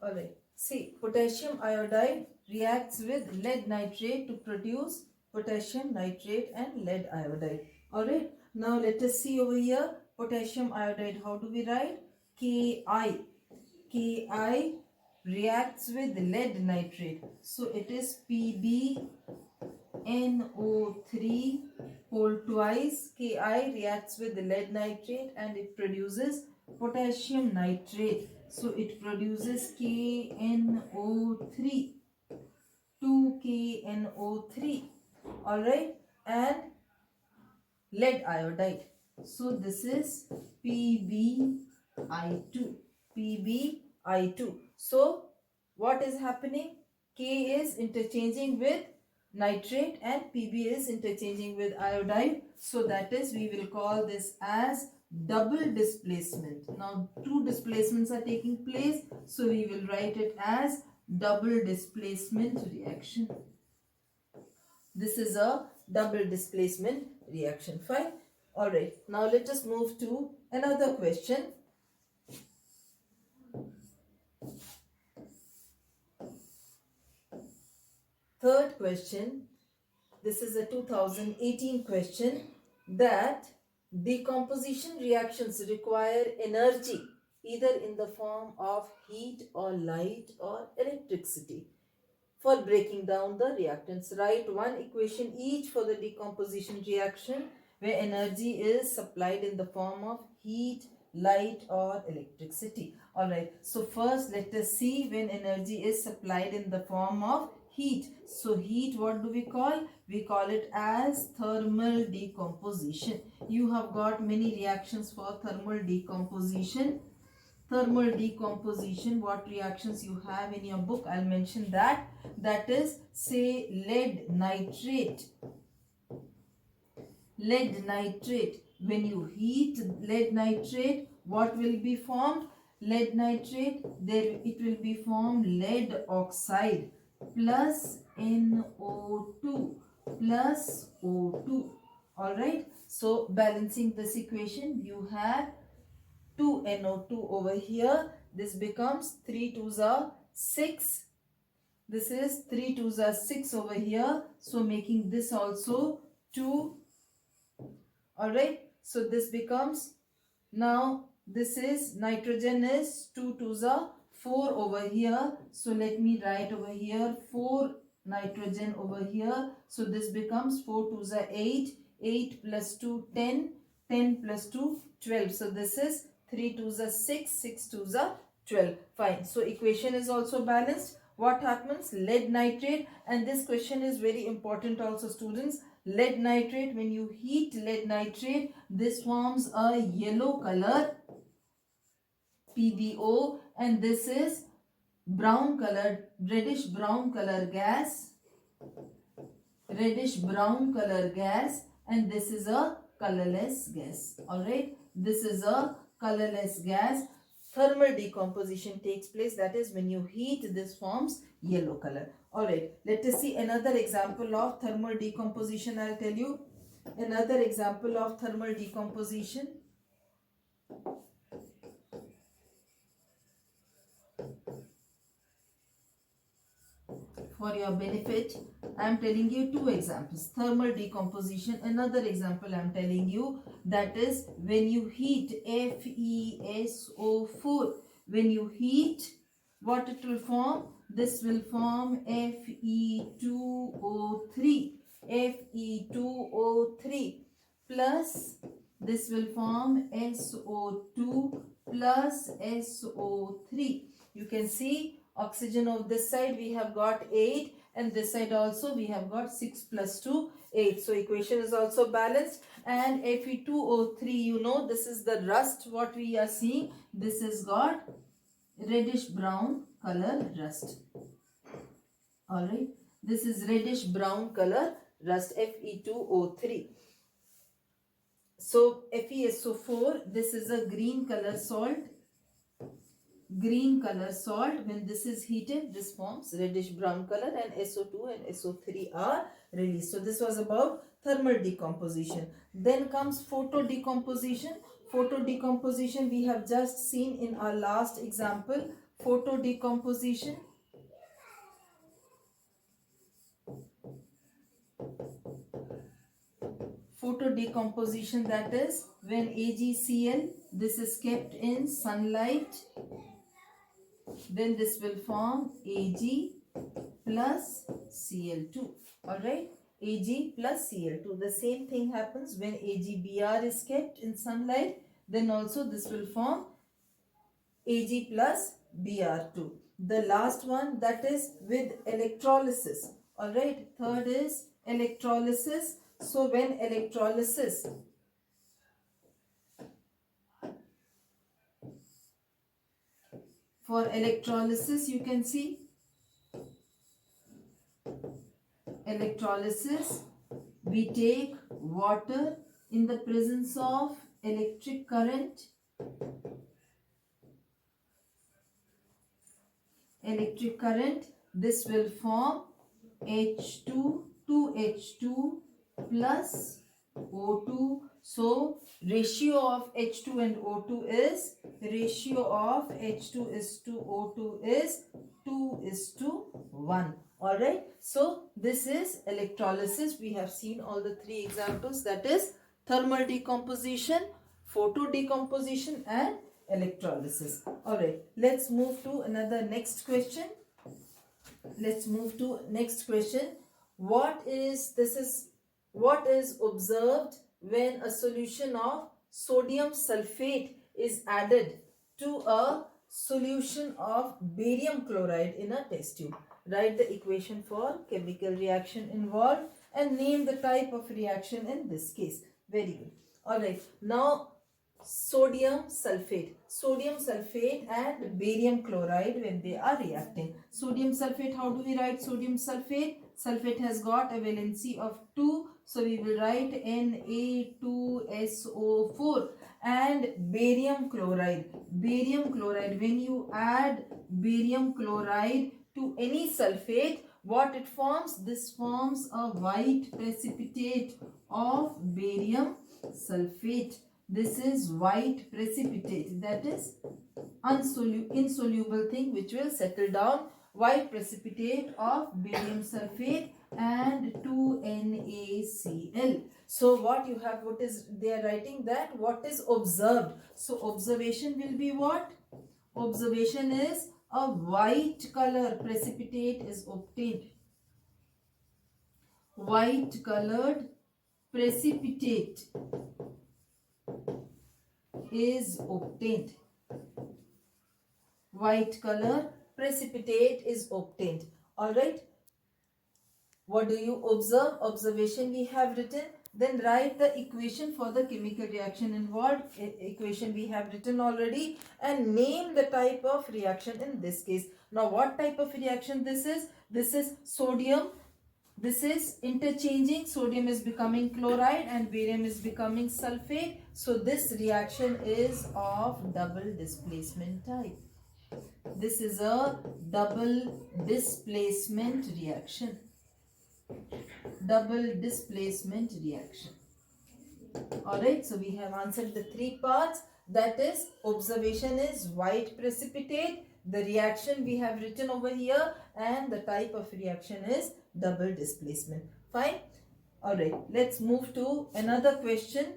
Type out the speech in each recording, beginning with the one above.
Alright. See, potassium iodide reacts with lead nitrate to produce potassium nitrate and lead iodide. Alright. Now let us see over here. Potassium iodide. How do we write? Ki. Ki reacts with lead nitrate. So it is PbNO3 whole twice. Ki reacts with lead nitrate and it produces potassium nitrate. So it produces KNO3, 2KNO3, alright, and lead iodide. So this is PbI2, PbI2. So what is happening? K is interchanging with nitrate and Pb is interchanging with iodide. So that is, we will call this as double displacement. Now two displacements are taking place, so we will write it as double displacement reaction. This is a double displacement reaction. Fine. Alright, now let us move to another question. Third question. This is a 2018 question, that decomposition reactions require energy either in the form of heat or light or electricity. For breaking down the reactants, write one equation each for the decomposition reaction where energy is supplied in the form of heat, light or electricity. Alright, so first let us see when energy is supplied in the form of heat. So heat, what do we call? We call it as thermal decomposition. You have got many reactions for thermal decomposition. Thermal decomposition, what reactions you have in your book, I'll mention that. That is, say, lead nitrate. Lead nitrate. When you heat lead nitrate, what will be formed? Lead nitrate, there it will be formed lead oxide plus NO2 plus O2. Alright, so balancing this equation, you have 2NO2 over here. This becomes 3 2s are 6. This is 3 2s are 6 over here. So making this also 2. Alright, so this becomes, now this is nitrogen is 2 2s are 4 over here. So let me write over here 4 nitrogen over here. So this becomes 4 2s are 8. 8 plus 2 10. 10 plus 2 12. So this is 3 2s are 6. 6 2s are 12. Fine. So equation is also balanced. What happens? Lead nitrate, and this question is very important also, students. Lead nitrate, when you heat lead nitrate, this forms a yellow color, PbO, and this is brown color, reddish brown color gas, reddish brown color gas, and this is a colorless gas. Alright, this is a colorless gas. Thermal decomposition takes place, that is, when you heat, this forms yellow color. Alright, let us see another example of thermal decomposition. I'll tell you another example of thermal decomposition. For your benefit, I am telling you two examples. Thermal decomposition. Another example I am telling you, that is when you heat FeSO4. When you heat, what it will form? This will form Fe2O3. Fe2O3 plus this will form SO2 plus SO3. You can see oxygen of this side we have got 8 and this side also we have got 6 plus 2 8. So equation is also balanced. And Fe2O3, you know, this is the rust what we are seeing. This has got reddish brown color rust. Alright, this is reddish brown color rust, Fe2O3. So FeSO4, this is a green color salt. Green color salt, when this is heated, this forms reddish brown color, and SO2 and SO3 are released. So this was about thermal decomposition. Then comes photo decomposition. Photo decomposition we have just seen in our last example. photo decomposition. Photo decomposition, that is when AgCl, this is kept in sunlight, then this will form Ag plus Cl2. Alright, Ag plus Cl2. The same thing happens when AgBr is kept in sunlight, then also this will form Ag plus Br2. The last one, that is with electrolysis. Alright, third is electrolysis. So when electrolysis, for electrolysis you can see, electrolysis, we take water in the presence of electric current. Electric current, this will form H2, 2H2 plus O2. So ratio of H2 and O2 is, ratio of H2 is to O2 is 2:1. Alright, so this is electrolysis. We have seen all the three examples, that is thermal decomposition, photo decomposition and electrolysis. Alright, let's move to another next question. Let's move to next question. What is observed when a solution of sodium sulfate is added to a solution of barium chloride in a test tube? Write the equation for chemical reaction involved and name the type of reaction in this case. Very good. Alright, now sodium sulfate and barium chloride when they are reacting. Sodium sulfate, how do we write sodium sulfate? Sulfate has got a valency of 2, so we will write Na2SO4. And barium chloride, when you add barium chloride to any sulfate, what it forms? This forms a white precipitate of barium sulfate. This is white precipitate, that is insoluble thing which will settle down. White precipitate of barium sulfate and 2NaCl. So what you have, what is they are writing, that what is observed. So observation will be what? Observation is a white color precipitate is obtained. White colored precipitate is obtained. White color precipitate is obtained. Alright. What do you observe? Observation we have written. Then write the equation for the chemical reaction involved. Equation we have written already. And name the type of reaction in this case. Now what type of reaction this is? This is sodium. This is interchanging. Sodium is becoming chloride and barium is becoming sulfate. So this reaction is of double displacement type. This is a double displacement reaction. Double displacement reaction. Alright, so we have answered the three parts. That is, observation is white precipitate. The reaction we have written over here, and the type of reaction is double displacement. Fine. Alright, let's move to another question.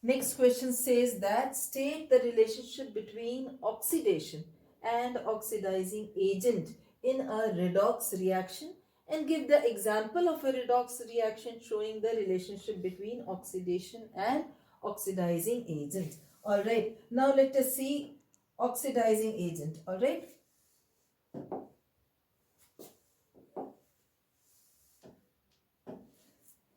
Next question says that state the relationship between oxidation and oxidizing agent in a redox reaction and give the example of a redox reaction showing the relationship between oxidation and oxidizing agent. Alright, now let us see oxidizing agent. Alright.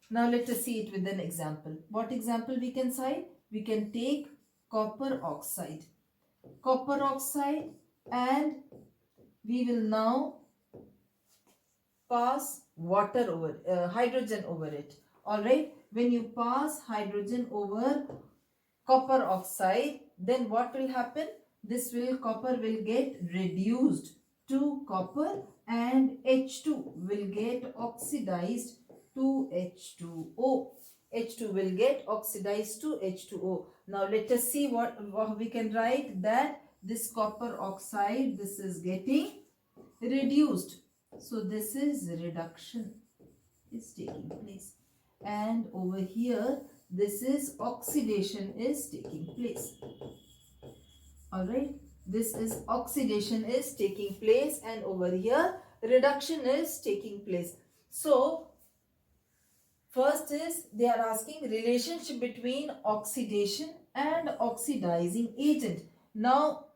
Now let us see it with an example. What example we can cite? We can take copper oxide. Copper oxide, and we will now pass water over, hydrogen over it. Alright, when you pass hydrogen over copper oxide, then what will happen? This copper will get reduced to copper and H2 will get oxidized to H2O. H2 will get oxidized to H2O. Now let us see what we can write, that this copper oxide, this is getting reduced. So this is reduction is taking place. And over here, this is oxidation is taking place. Alright, this is oxidation is taking place, and over here reduction is taking place. So first is they are asking relationship between oxidation and oxidizing agent. Now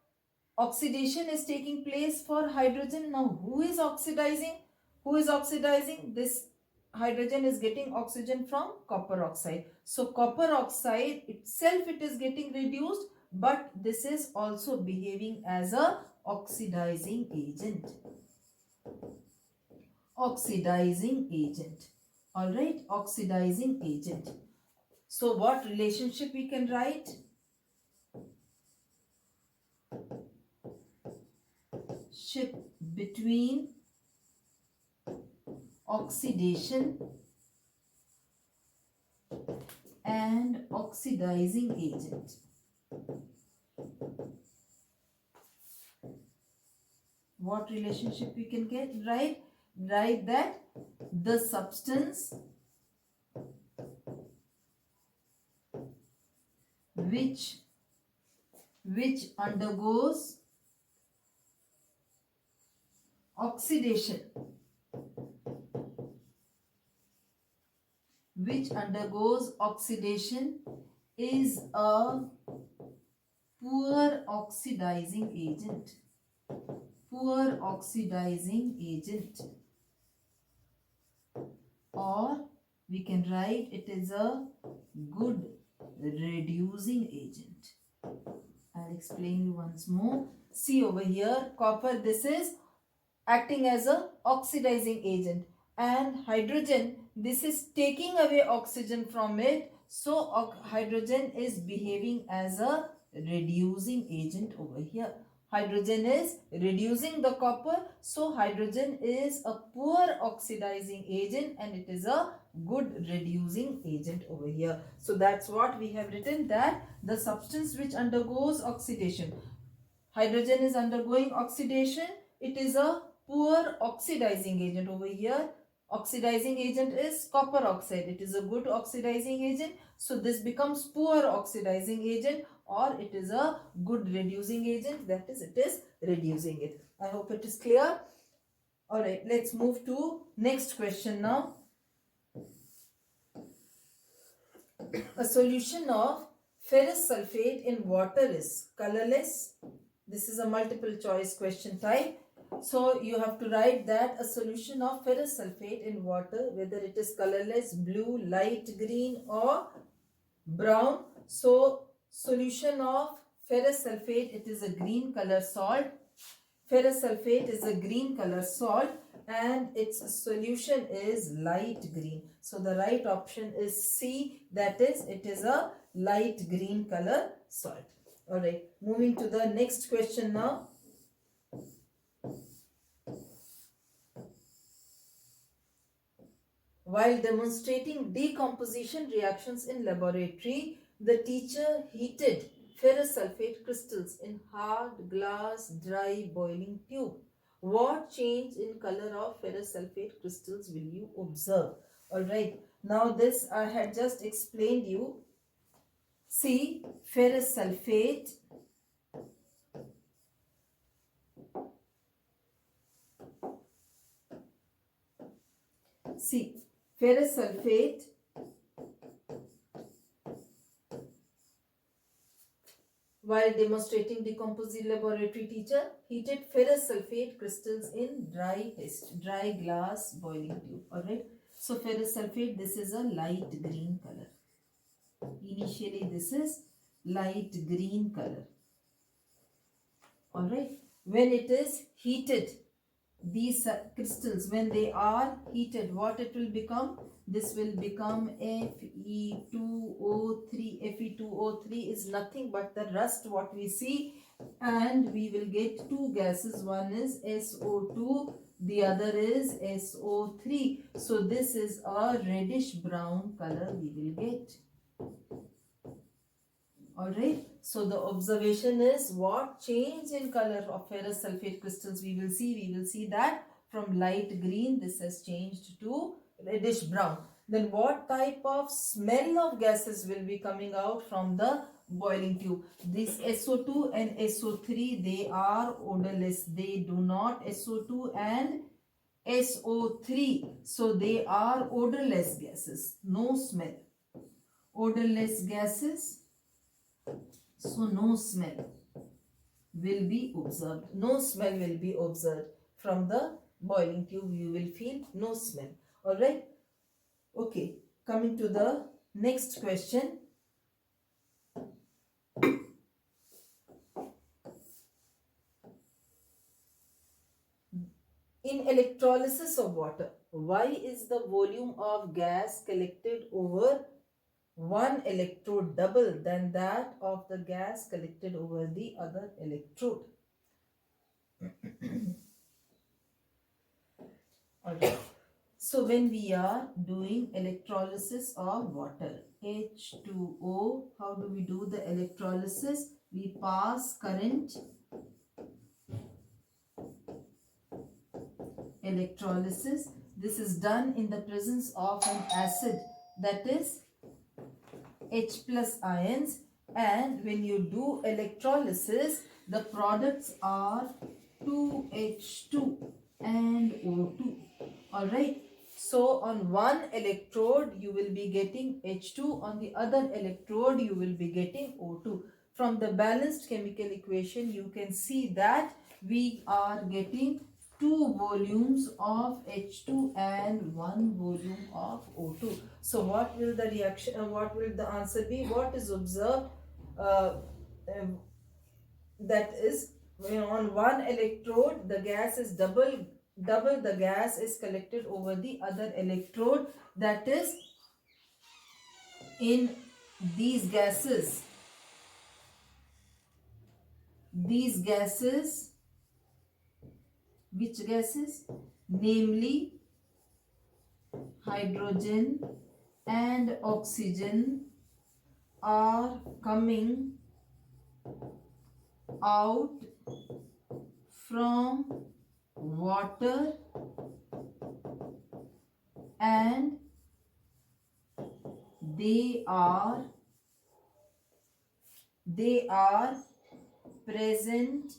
oxidation is taking place for hydrogen. Now who is oxidizing? Who is oxidizing? This hydrogen is getting oxygen from copper oxide. So copper oxide itself, it is getting reduced, but this is also behaving as a oxidizing agent. Oxidizing agent. Alright, oxidizing agent. So what relationship we can write? Ship between oxidation and oxidizing agent. What relationship we can get? Write that the substance which undergoes oxidation, is a poor oxidizing agent. Poor oxidizing agent. Or we can write it is a good reducing agent. I'll explain you once more. See over here, copper, this is acting as a oxidizing agent, and hydrogen, this is taking away oxygen from it. So hydrogen is behaving as a reducing agent over here. Hydrogen is reducing the copper, so hydrogen is a poor oxidizing agent and it is a good reducing agent over here. So that's what we have written, that the substance which undergoes oxidation, hydrogen is undergoing oxidation, it is a poor oxidizing agent over here. Oxidizing agent is copper oxide, it is a good oxidizing agent, so this becomes poor oxidizing agent, or it is a good reducing agent, that is, it is reducing it. I hope it is clear. Alright, let's move to next question now. A solution of ferrous sulfate in water is colorless. This is a multiple choice question type. So you have to write that a solution of ferrous sulfate in water, whether it is colorless, blue, light green or brown. So solution of ferrous sulfate, it is a green color salt. Ferrous sulfate is a green color salt and its solution is light green. So the right option is C, that is, it is a light green color salt. Alright, moving to the next question now. While demonstrating decomposition reactions in laboratory, the teacher heated ferrous sulfate crystals in hard glass dry boiling tube. What change in color of ferrous sulfate crystals will you observe? Alright, now this I had just explained you. See, ferrous sulfate, ferrous sulfate while demonstrating decomposition, laboratory teacher heated ferrous sulfate crystals in dry glass boiling tube. Alright, so ferrous sulfate, this is a light green color. Initially this is light green color. Alright, when it is heated, these crystals, when they are heated, what it will become? This will become Fe2O3. Fe2O3 is nothing but the rust what we see, and we will get two gases. One is SO2, the other is SO3. So this is a reddish brown color we will get. Alright, so the observation is what change in color of ferrous sulfate crystals we will see. We will see that from light green this has changed to reddish brown. Then what type of smell of gases will be coming out from the boiling tube? This SO2 and SO3, they are odorless. They do not, SO2 and SO3. So they are odorless gases, no smell. Odorless gases, so no smell will be observed. No smell will be observed. From the boiling tube you will feel no smell. Alright. Okay. Coming to the next question. In electrolysis of water, why is the volume of gas collected over one electrode double than that of the gas collected over the other electrode? Alright. So when we are doing electrolysis of water, H2O, how do we do the electrolysis? We pass current. Electrolysis. This is done in the presence of an acid, that is H plus ions, and when you do electrolysis the products are 2H2 and O2. Alright, so on one electrode you will be getting H2, on the other electrode you will be getting O2. From the balanced chemical equation you can see that we are getting 2 volumes of H2 and 1 volume of O2. So what will the reaction, what will the answer be? What is observed? That is, on one electrode the gas is double the gas is collected over the other electrode. That is, in these gases, which gases? Namely hydrogen and oxygen are coming out from water and they are present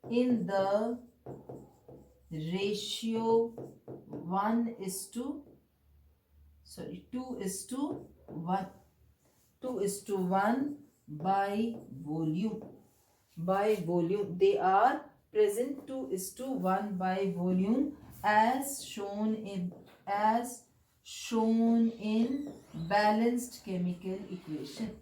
in the ratio 2 is to 1 by volume. They are present 2 is to 1 by volume, as shown in balanced chemical equation.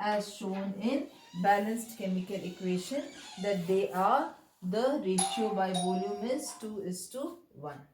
As shown in balanced chemical equation, that they are, the ratio by volume is 2 is to 1.